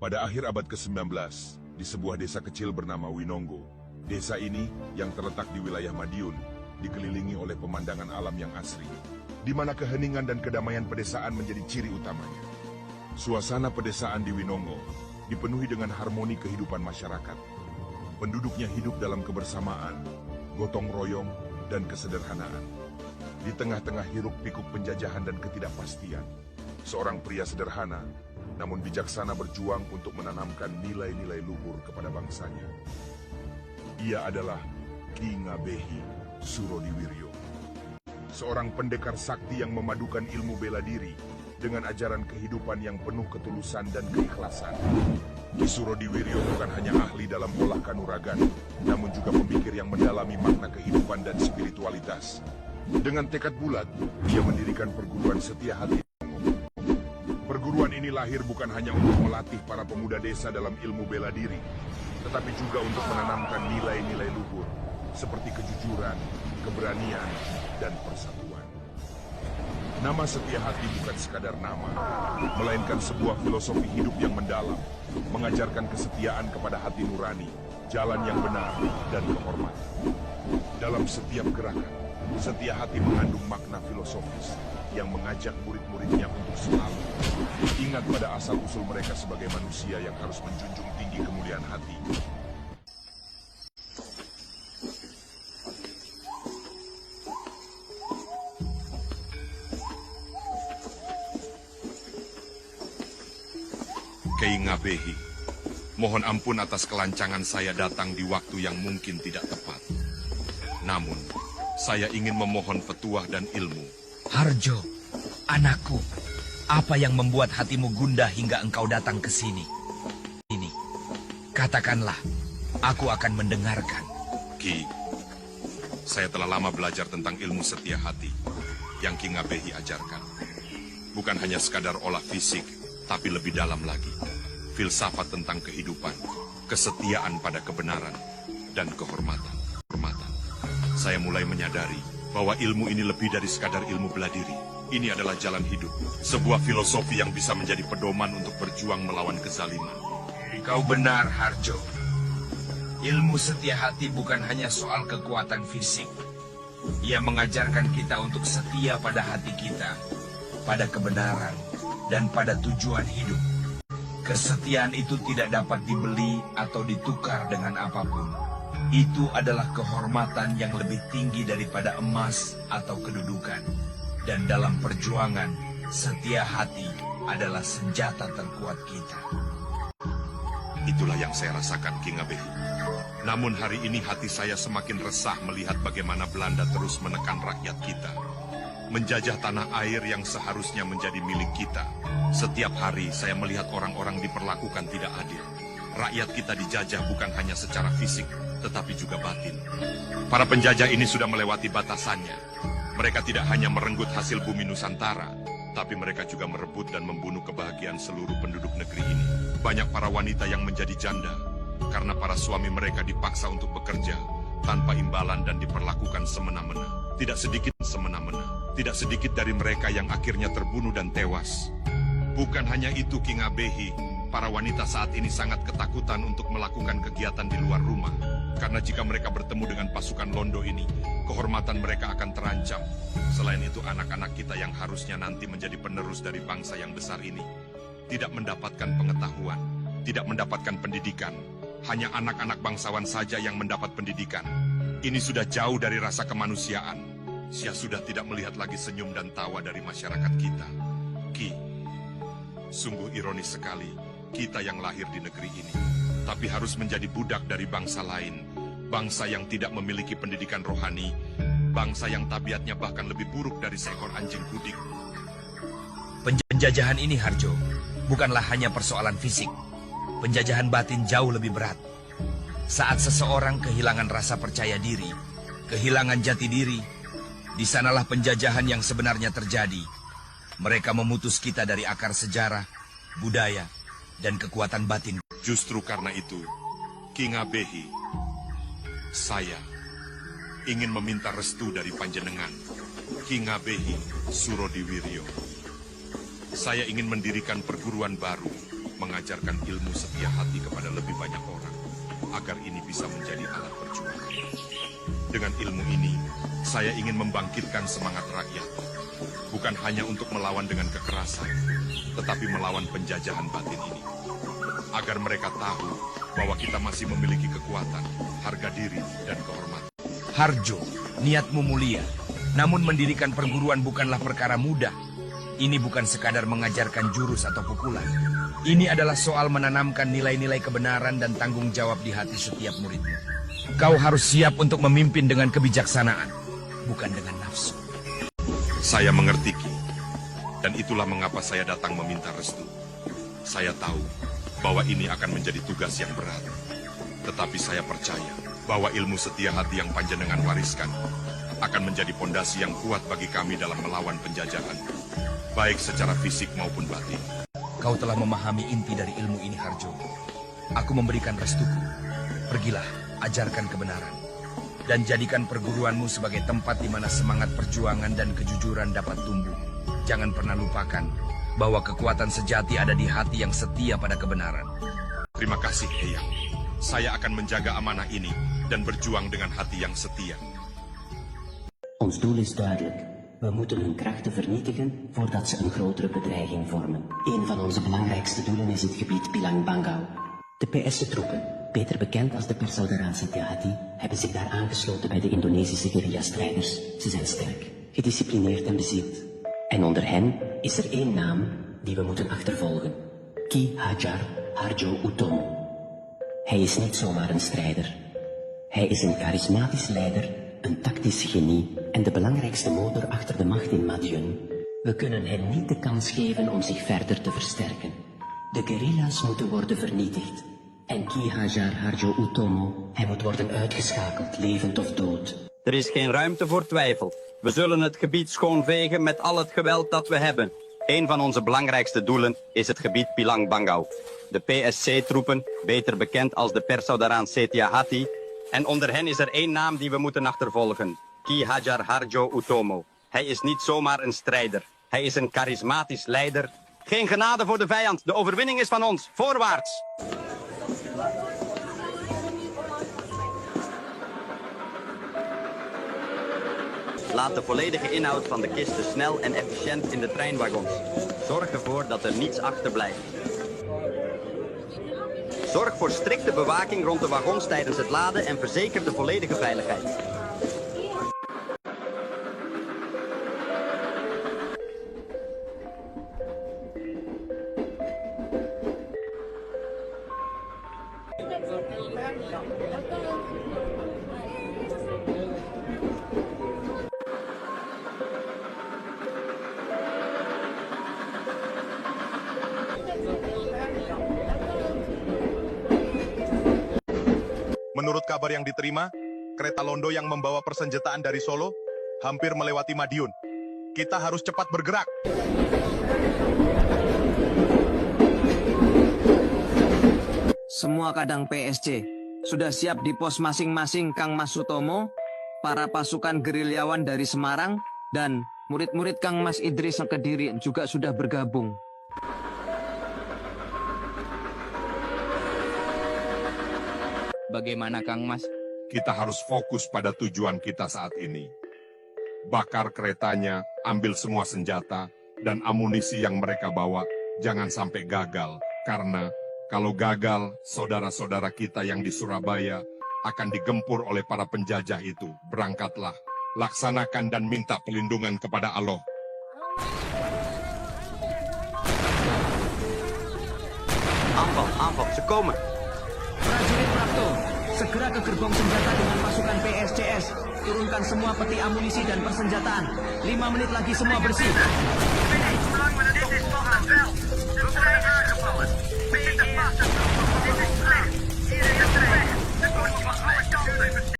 Pada akhir abad ke-19, di sebuah desa kecil bernama Winongo, desa ini yang terletak di wilayah Madiun, dikelilingi oleh pemandangan alam yang asri, di mana keheningan dan kedamaian pedesaan menjadi ciri utamanya. Suasana pedesaan di Winongo dipenuhi dengan harmoni kehidupan masyarakat. Penduduknya hidup dalam kebersamaan, gotong royong, dan kesederhanaan. Di tengah-tengah hiruk-pikuk penjajahan dan ketidakpastian, seorang pria sederhana namun bijaksana berjuang untuk menanamkan nilai-nilai luhur kepada bangsanya. Ia adalah Ki Ngabehi Surodiwiryo, seorang pendekar sakti yang memadukan ilmu bela diri dengan ajaran kehidupan yang penuh ketulusan dan keikhlasan. Ki Surodiwiryo bukan hanya ahli dalam olah kanuragan, namun juga pemikir yang mendalami makna kehidupan dan spiritualitas. Dengan tekad bulat, ia mendirikan perguruan Setia Hati. Perguruan ini lahir bukan hanya untuk melatih para pemuda desa dalam ilmu bela diri, tetapi juga untuk menanamkan nilai-nilai luhur, seperti kejujuran, keberanian, dan persatuan. Nama Setia Hati bukan sekadar nama, melainkan sebuah filosofi hidup yang mendalam, mengajarkan kesetiaan kepada hati nurani, jalan yang benar, dan kehormatan. Dalam setiap gerakan, Setia Hati mengandung makna filosofis yang mengajak murid-muridnya untuk selalu ingat pada asal-usul mereka sebagai manusia yang harus menjunjung tinggi kemuliaan hati. Ki Ngabehi, mohon ampun atas kelancangan saya datang di waktu yang mungkin tidak tepat. Namun, saya ingin memohon petuah dan ilmu. Harjo, anakku, apa yang membuat hatimu gundah hingga engkau datang ke sini? Ini, katakanlah, aku akan mendengarkan. Ki, saya telah lama belajar tentang ilmu Setia Hati yang Ki Ngabehi ajarkan. Bukan hanya sekadar olah fisik, tapi lebih dalam lagi. Filsafat tentang kehidupan, kesetiaan pada kebenaran, dan kehormatan. Saya mulai menyadari bahwa ilmu ini lebih dari sekadar ilmu bela diri. Ini adalah jalan hidup, sebuah filosofi yang bisa menjadi pedoman untuk berjuang melawan kezaliman. Kau benar, Harjo. Ilmu Setia Hati bukan hanya soal kekuatan fisik. Ia mengajarkan kita untuk setia pada hati kita, pada kebenaran, dan pada tujuan hidup. Kesetiaan itu tidak dapat dibeli atau ditukar dengan apapun. Itu adalah kehormatan yang lebih tinggi daripada emas atau kedudukan. Dan dalam perjuangan, Setia Hati adalah senjata terkuat kita. Itulah yang saya rasakan, Ki Ngabehi. Namun hari ini hati saya semakin resah melihat bagaimana Belanda terus menekan rakyat kita. Menjajah tanah air yang seharusnya menjadi milik kita. Setiap hari saya melihat orang-orang diperlakukan tidak adil. Rakyat kita dijajah bukan hanya secara fisik, tetapi juga batin. Para penjajah ini sudah melewati batasannya. Mereka tidak hanya merenggut hasil bumi Nusantara, tapi mereka juga merebut dan membunuh kebahagiaan seluruh penduduk negeri ini. Banyak para wanita yang menjadi janda, karena para suami mereka dipaksa untuk bekerja, tanpa imbalan dan diperlakukan semena-mena. Tidak sedikit semena-mena. Tidak sedikit dari mereka yang akhirnya terbunuh dan tewas. Bukan hanya itu, Ki Ngabehi, para wanita saat ini sangat ketakutan untuk melakukan kegiatan di luar rumah. Karena jika mereka bertemu dengan pasukan Londo ini, kehormatan mereka akan terancam. Selain itu, anak-anak kita yang harusnya nanti menjadi penerus dari bangsa yang besar ini, tidak mendapatkan pengetahuan, tidak mendapatkan pendidikan. Hanya anak-anak bangsawan saja yang mendapat pendidikan. Ini sudah jauh dari rasa kemanusiaan. Saya sudah tidak melihat lagi senyum dan tawa dari masyarakat kita. Ki, sungguh ironis sekali kita yang lahir di negeri ini, tapi harus menjadi budak dari bangsa lain, bangsa yang tidak memiliki pendidikan rohani, bangsa yang tabiatnya bahkan lebih buruk dari seekor anjing kudik. Penjajahan ini, Harjo, bukanlah hanya persoalan fisik. Penjajahan batin jauh lebih berat. Saat seseorang kehilangan rasa percaya diri, kehilangan jati diri, di sanalah penjajahan yang sebenarnya terjadi. Mereka memutus kita dari akar sejarah, budaya, dan kekuatan batin. Justru karena itu, Ki Ngabehi, saya ingin meminta restu dari panjenengan, Ki Ngabehi Surodiwiryo. Saya ingin mendirikan perguruan baru, mengajarkan ilmu setia hati kepada lebih banyak orang, agar ini bisa menjadi alat perjuangan. Dengan ilmu ini, saya ingin membangkitkan semangat rakyat, bukan hanya untuk melawan dengan kekerasan, tetapi melawan penjajahan batin ini. Agar mereka tahu bahwa kita masih memiliki kekuatan, harga diri, dan kehormatan. Harjo, niatmu mulia. Namun mendirikan perguruan bukanlah perkara mudah. Ini bukan sekadar mengajarkan jurus atau pukulan. Ini adalah soal menanamkan nilai-nilai kebenaran dan tanggung jawab di hati setiap muridmu. Kau harus siap untuk memimpin dengan kebijaksanaan, bukan dengan nafsu. Saya mengerti, Ki. Dan itulah mengapa saya datang meminta restu. Saya tahu bahwa ini akan menjadi tugas yang berat. Tetapi saya percaya bahwa ilmu setia hati yang panjenengan wariskan akan menjadi pondasi yang kuat bagi kami dalam melawan penjajahan, baik secara fisik maupun batin. Kau telah memahami inti dari ilmu ini, Harjo. Aku memberikan restuku. Pergilah, ajarkan kebenaran. Dan jadikan perguruanmu sebagai tempat di mana semangat perjuangan dan kejujuran dapat tumbuh. Jangan pernah lupakan bahwa kekuatan sejati ada di hati yang setia pada kebenaran. Terima kasih, Eyang. Saya akan menjaga amanah ini dan berjuang dengan hati yang setia. Ons doel is duidelijk. We moeten hun krachten vernietigen voordat ze een grotere bedreiging vormen. Een van onze belangrijkste doelen is het gebied Pilang Bangau. De PS-troepen, beter bekend als de Persaudaraan Setia-Hati, hebben zich daar aangesloten bij de Indonesische guerrilla-strijders. Ze zijn sterk, gedisciplineerd en bezield. En onder hen is er één naam die we moeten achtervolgen. Ki Hajar Harjo Utomo. Hij is niet zomaar een strijder. Hij is een charismatisch leider, een tactisch genie en de belangrijkste motor achter de macht in Madiun. We kunnen hen niet de kans geven om zich verder te versterken. De guerrilla's moeten worden vernietigd. En Ki Hajar Harjo Utomo, hij moet worden uitgeschakeld, levend of dood. Er is geen ruimte voor twijfel. We zullen het gebied schoonvegen met al het geweld dat we hebben. Een van onze belangrijkste doelen is het gebied Pilang Bangau. De PSC-troepen, beter bekend als de Persaudaraan Setia-Hati. En onder hen is er één naam die we moeten achtervolgen. Ki Hajar Harjo Utomo. Hij is niet zomaar een strijder. Hij is een charismatisch leider. Geen genade voor de vijand. De overwinning is van ons. Voorwaarts! Laat de volledige inhoud van de kisten snel en efficiënt in de treinwagons. Zorg ervoor dat er niets achterblijft. Zorg voor strikte bewaking rond de wagons tijdens het laden en verzeker de volledige veiligheid. Menurut kabar yang diterima, kereta Londo yang membawa persenjataan dari Solo hampir melewati Madiun. Kita harus cepat bergerak. Semua kadang PSC sudah siap di pos masing-masing, Kang Mas Sutomo. Para pasukan gerilyawan dari Semarang dan murid-murid Kang Mas Idris Kediri juga sudah bergabung. Bagaimana Kang Mas? Kita harus fokus pada tujuan kita saat ini. Bakar keretanya, ambil semua senjata, dan amunisi yang mereka bawa. Jangan sampai gagal, karena kalau gagal, saudara-saudara kita yang di Surabaya akan digempur oleh para penjajah itu. Berangkatlah, laksanakan dan minta perlindungan kepada Allah. Aanval, ze komen. Prajurit Prapto, segera ke gerbong senjata dengan pasukan PSCS. Turunkan semua peti amunisi dan persenjataan. 5 menit lagi semua bersih.